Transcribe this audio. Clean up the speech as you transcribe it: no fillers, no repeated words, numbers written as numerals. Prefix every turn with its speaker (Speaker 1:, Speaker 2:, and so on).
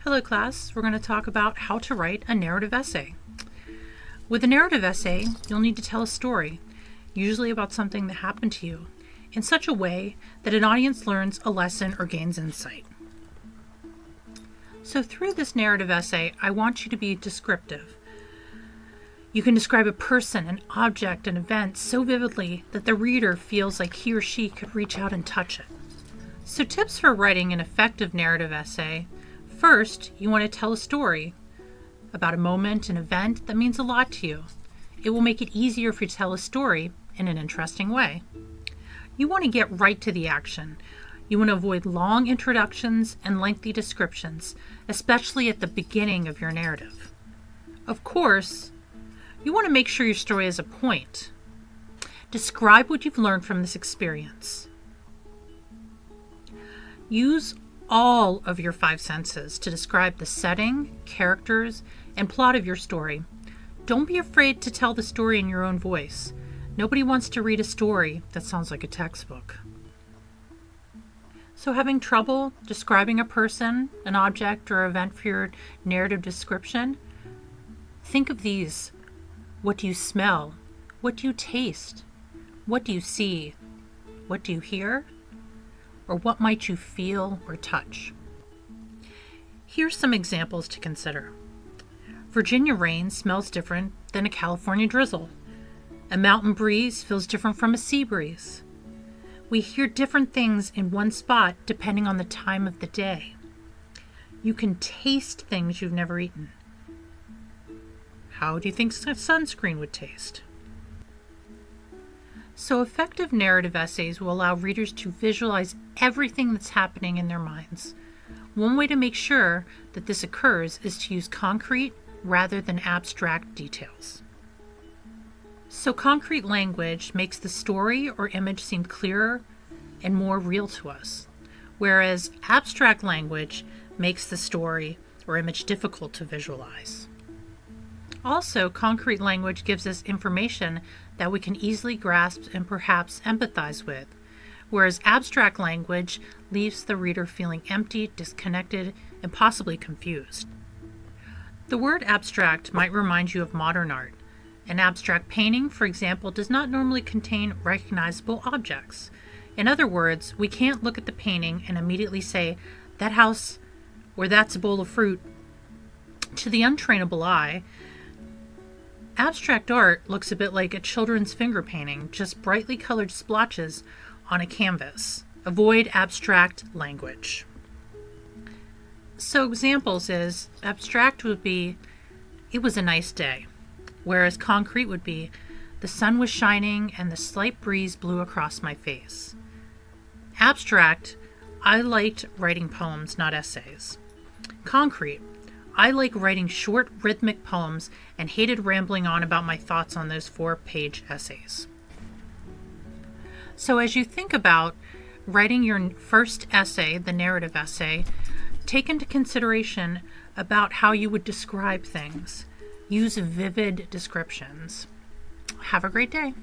Speaker 1: Hello class, we're going to talk about how to write a narrative essay. With a narrative essay, you'll need to tell a story, usually about something that happened to you, in such a way that an audience learns a lesson or gains insight. So through this narrative essay, I want you to be descriptive. You can describe a person, an object, an event so vividly that the reader feels like he or she could reach out and touch it. So tips for writing an effective narrative essay. First, you want to tell a story about a moment, an event that means a lot to you. It will make it easier for you to tell a story in an interesting way. You want to get right to the action. You want to avoid long introductions and lengthy descriptions, especially at the beginning of your narrative. Of course, you want to make sure your story has a point. Describe what you've learned from this experience. Use all of your five senses to describe the setting, characters, and plot of your story. Don't be afraid to tell the story in your own voice. Nobody wants to read a story that sounds like a textbook. So having trouble describing a person, an object, or event for your narrative description? Think of these. What do you smell? What do you taste? What do you see? What do you hear? Or what might you feel or touch? Here's some examples to consider. Virginia rain smells different than a California drizzle. A mountain breeze feels different from a sea breeze. We hear different things in one spot depending on the time of the day. You can taste things you've never eaten. How do you think sunscreen would taste? So effective narrative essays will allow readers to visualize everything that's happening in their minds. One way to make sure that this occurs is to use concrete rather than abstract details. So concrete language makes the story or image seem clearer and more real to us, whereas abstract language makes the story or image difficult to visualize. Also, concrete language gives us information that we can easily grasp and perhaps empathize with, whereas abstract language leaves the reader feeling empty, disconnected, and possibly confused. The word abstract might remind you of modern art. An abstract painting, for example, does not normally contain recognizable objects. In other words, we can't look at the painting and immediately say, that house or that's a bowl of fruit. To the untrainable eye, abstract art looks a bit like a children's finger painting, just brightly colored splotches on a canvas. Avoid abstract language. So examples is, abstract would be, it was a nice day, whereas concrete would be, the sun was shining and the slight breeze blew across my face. Abstract, I liked writing poems, not essays. Concrete, I like writing short, rhythmic poems and hated rambling on about my thoughts on those 4-page essays. So as you think about writing your first essay, the narrative essay, take into consideration about how you would describe things. Use vivid descriptions. Have a great day.